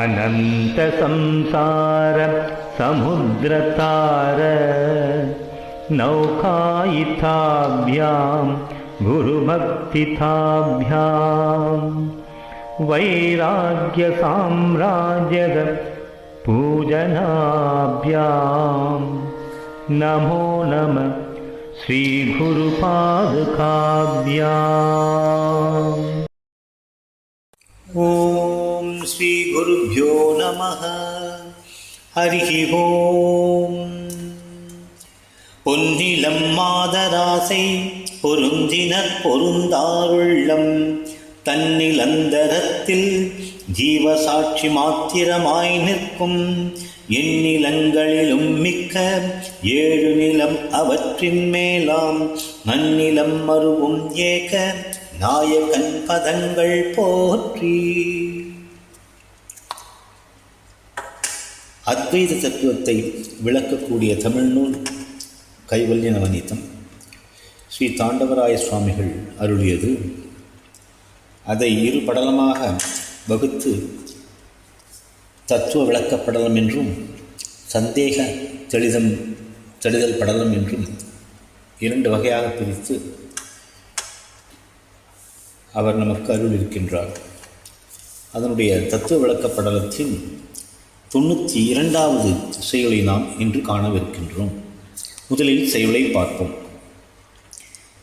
अनंत संसार समुद्रतार नौकायिताभ्यां गुरुभक्तिताभ्यां वैराग्य साम्राज्यद पूजनाभ्यां नमो नमः श्री गुरुपादुकाभ्याम्। ओम श्री गुरुभ्यो नमः। हरि ओम। பொன்னிலம் மாதராசை பொருந்தினர் பொருந்தாருள்ளம் தன்னிலந்தரத்தில் ஜீவசாட்சி மாத்திரமாய் நிற்கும் எந்நிலங்களிலும் மிக்க ஏழு நிலம் அவற்றின் மேலாம் நன்னிலம் மருவும் ஏக நாயகன் பதங்கள் போற்றி. அத்வைத தத்துவத்தை விளக்கக்கூடிய தமிழ் நூல் கைவல்ய நவநீதம் ஸ்ரீ தாண்டவராய சுவாமிகள் அருளியது. அதை இரு படலமாக வகுத்து தத்துவ விளக்கப்படலம் என்றும் சந்தேக தெளிதல் படலம் என்றும் இரண்டு வகையாக பிரித்து அவர் நமக்கு அருள் இருக்கின்றார். அதனுடைய தத்துவ விளக்கப்படலத்தின் 92வது செயலை நாம் இன்று காணவிருக்கின்றோம். முதலில் செயலை பார்ப்போம்.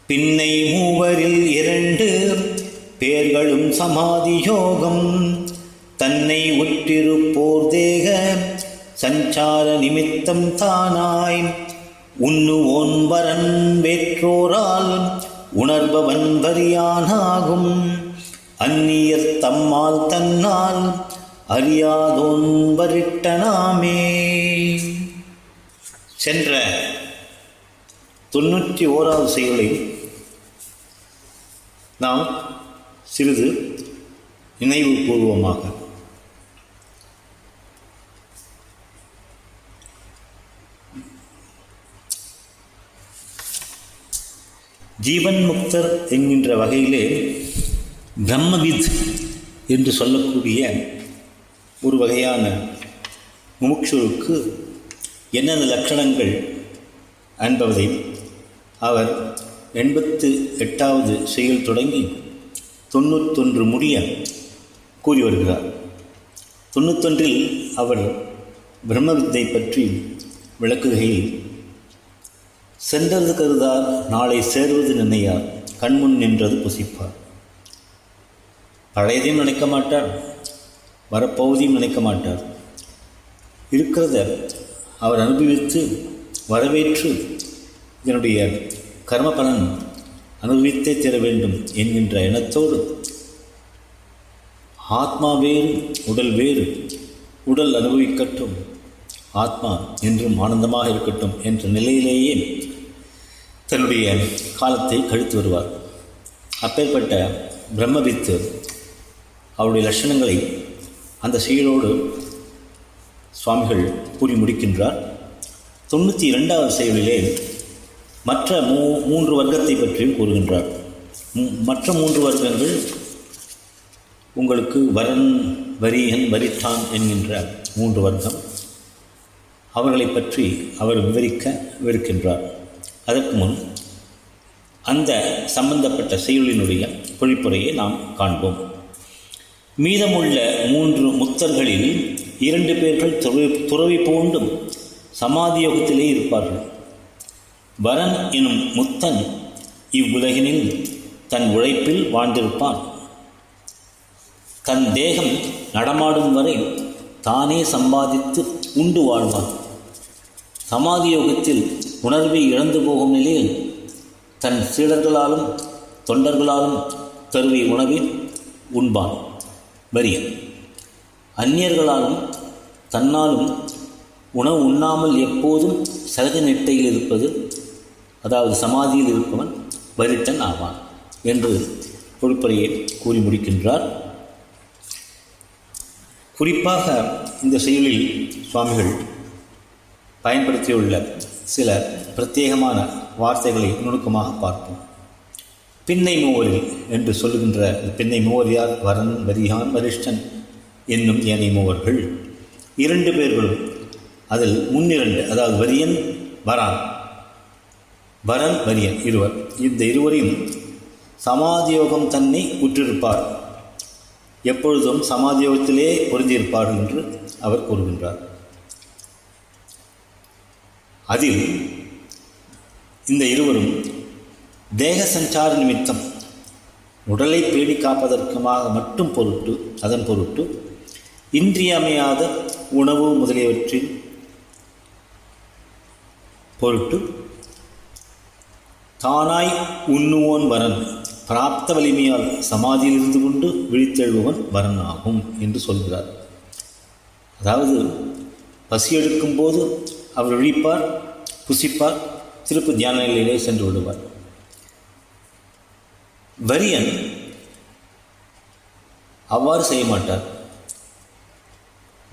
பின்னை மூவரில் 2 பேர்களும் சமாதி யோகம் தன்னை உற்றிருப்போர் தேக சஞ்சார நிமித்தம் தானாய் உண்ணுவோன் வரன் வேற்றோரால் உணர்பவன் வரியானாகும் அந்நியர் தம்மால் தன்னால் அறியாதோன் வரிட்டனாமே. சென்ற 91வது செயலை நாம் சிறிது நினைவு பூர்வமாக ஜீவன் முக்தர் என்கின்ற வகையிலே பிரம்மவித் என்று சொல்லக்கூடிய ஒரு வகையான முமுட்சுவுக்கு என்னென்ன லட்சணங்கள் என்பதை அவர் 88வது செயல் தொடங்கி 91 முடிய கூறி வருகிறார். 91ல் அவர் பிரம்மவித்தை பற்றி விளக்குகையில், சென்றது கருதார் நாளை சேர்வது நினையார் கண்முன் நின்றது புசிப்பார். பழையதையும் நினைக்க மாட்டார், வரப்போவதையும் நினைக்க மாட்டார். இருக்கிறத அவர் அனுபவித்து வரவேற்று இதனுடைய கர்ம பலன் அனுபவித்தே தர வேண்டும் என்கின்ற எண்ணத்தோடு ஆத்மா வேறு உடல் வேறு, உடல் அனுபவிக்கட்டும், ஆத்மா என்றும் ஆனந்தமாக இருக்கட்டும் என்ற நிலையிலேயே தன்னுடைய காலத்தை கழித்து வருவார். அப்பேற்பட்ட பிரம்மவித்து அவருடைய லட்சணங்களை அந்த செயலோடு சுவாமிகள் கூறி முடிக்கின்றார். 92வது செயலிலே மற்ற 3 வர்க்கத்தை பற்றியும் கூறுகின்றார். மற்ற 3 வர்க்கங்கள் உங்களுக்கு வரன் வரியன் வரித்தான் என்கின்ற 3 வர்க்கம். அவர்களை பற்றி அவர் விவரிக்கின்றார். அதற்கு முன் அந்த சம்பந்தப்பட்ட செயலினுடைய பொழிப்புரையை நாம் காண்போம். மீதமுள்ள 3 முக்தர்களில் 2 பேர்கள் துறவி பூண்டும் சமாதி யோகத்திலே இருப்பார்கள். வரன் எனும் முக்தன் இவ்வுலகினில் தன் உழைப்பில் வாழ்ந்திருப்பான். தன் தேகம் நடமாடும் வரை தானே சம்பாதித்து உண்டு வாழ்வான். சமாதி யோகத்தில் உணர்வை இழந்து போகும் நிலையில் தன் சீடர்களாலும் தொண்டர்களாலும் தருவை உணவில் உண்பான் வரியன். அந்நியர்களாலும் தன்னாலும் உணவு உண்ணாமல் எப்போதும் சகஜ நிட்டையில் இருப்பது, அதாவது சமாதியில் இருப்பவன் வரிட்டன் ஆவான் என்று பொறுப்பறையை கூறி முடிக்கின்றார். குறிப்பாக இந்த செயலில் சுவாமிகள் பயன்படுத்தியுள்ள சில பிரத்யேகமான வார்த்தைகளை நுணுக்கமாக பார்ப்போம். பின்னை மூவரில் என்று சொல்லுகின்ற பின்னை மூவர் யார்? வரன், வரியான், வரிஷ்டன் என்னும் ஏனைய மூவர்கள். 2 பேர்களும் அதில் முன்னிரண்டு, அதாவது வரியன் வரான், வரன் வரியன் இருவர், இந்த இருவரையும் சமாதியோகம் தன்னை உற்றிருப்பார், எப்பொழுதும் சமாதியோகத்திலே பொருந்தியிருப்பார்கள் என்று அவர் கூறுகின்றார். அதில் இந்த இருவரும் தேக சஞ்சார நிமித்தம் உடலை பேணி காப்பதற்குமாக மட்டும் பொருட்டு, அதன் பொருட்டு இன்றியமையாத உணவு முதலியவற்றின் பொருட்டு தானாய் உண்ணுவோன் வரன், பிராப்த வலிமையால் சமாதியில் இருந்து கொண்டு விழித்தெழுபவன் வரன் ஆகும் என்று சொல்கிறார். அதாவது பசி எடுக்கும்போது அவர் விழிப்பார், புசிப்பார், திருப்பு தியான நிலையிலே சென்று விடுவார். வரியன் அவ்வாறு செய்ய மாட்டார்.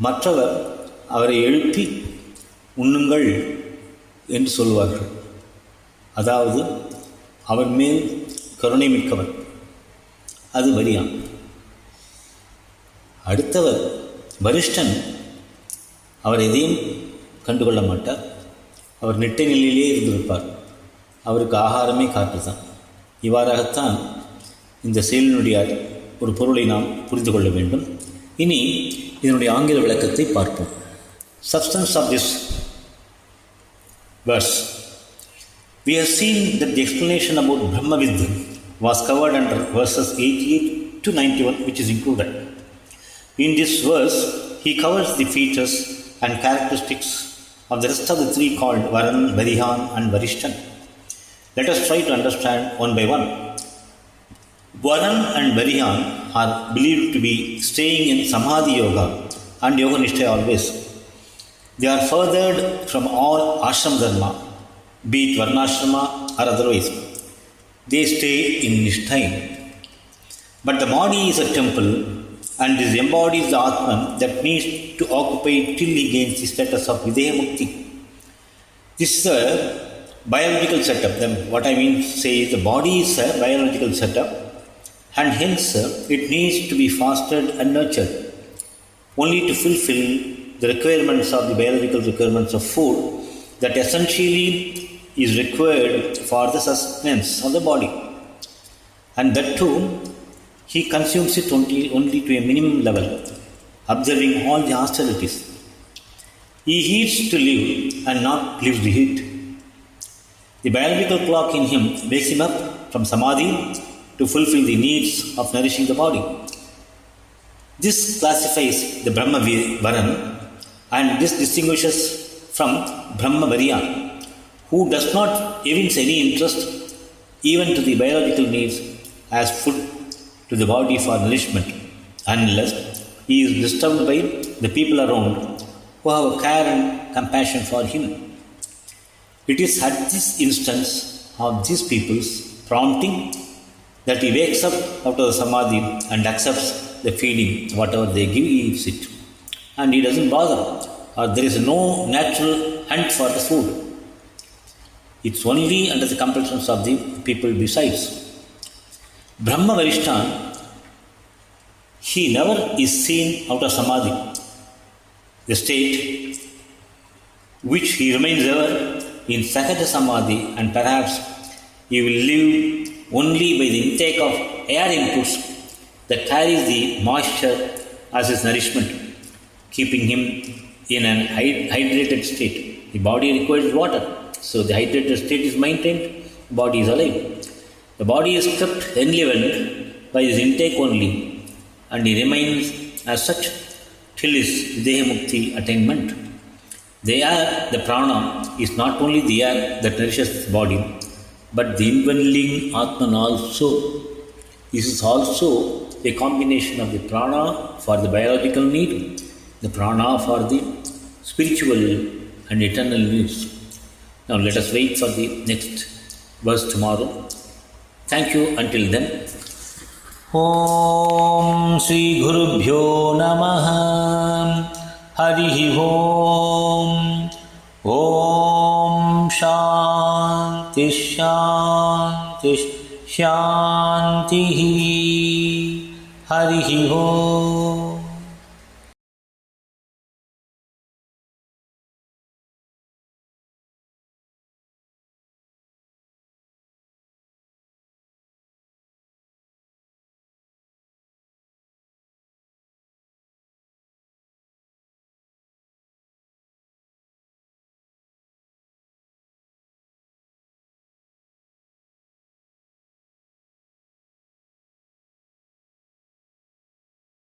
மற்றவர் அவரை எழுப்பி உண்ணுங்கள் என்று சொல்வார்கள். அதாவது அவன் மேல் கருணை மிக்கவன், அது வரியான். அடுத்தவர் வரிஷ்டன், அவர் எதையும் கண்டுகொள்ள மாட்டார். அவர் நிட்டை நிலையிலே இருந்திருப்பார். அவருக்கு ஆகாரமே காற்று தான். இவ்வாறாகத்தான் இந்த செயலினுடைய ஒரு பொருளை நாம் புரிந்து கொள்ள வேண்டும். இனி இதனுடைய ஆங்கில விளக்கத்தை பார்ப்போம். Substance of this verse. We have seen that the explanation about Brahmavidya was covered under verses 88 to 91, which is included. In this verse, he covers the features and characteristics of the rest of the 3 called Varan, Varihan and Varishtan. Let us try to understand one by one. Varan and Varihan are believed to be staying in Samadhi Yoga and Yoga Nishtha always. They are furthered from all ashram dharma, be it varnashrama or otherwise. They stay in Nishtha. But the body is a temple and this embodies the Atman that needs to occupy till he gains the status of Videha Mukti. This is a biological setup. What I mean to say is the body is a biological setup and hence it needs to be fostered and nurtured only to fulfill the requirements of the biological requirements of food that essentially is required for the sustenance of the body. And that too, he consumes it only to a minimum level, observing all the austerities. He eats to live and not lives to eat. The biological clock in him wakes him up from samadhi to fulfill the needs of nourishing the body. This classifies the Brahma Varan and this distinguishes from Brahma Variyan, who does not evince any interest even to the biological needs as food to the body for nourishment, unless he is disturbed by the people around who have care and compassion for him. It is at this instance of these people's prompting that he wakes up out of samadhi and accepts the feeding, whatever they give, he eats it. And he doesn't bother, or there is no natural hunt for the food. It's only under the compulsions of the people besides. Brahma Varishtan, he never is seen out of samadhi, the state which he remains ever in Sahaja Samadhi, and perhaps he will live only by the intake of air inputs that carries the moisture as his nourishment, keeping him in an hydrated state. The body requires water, so the hydrated state is maintained, the body is alive. The body is kept enlivened by his intake only, and he remains as such till his Videha Mukti attainment. The air, the prana, is not only the air that nourishes the body, but the indwelling Atman also. This is also a combination of the prana for the biological need, the prana for the spiritual and eternal needs. Now let us wait for the next verse tomorrow. Thank you until then. Om Sri Gurubhyo Namaha. Harihi Om. Om Shanti Shanti शान्तिः हरिः ओम्।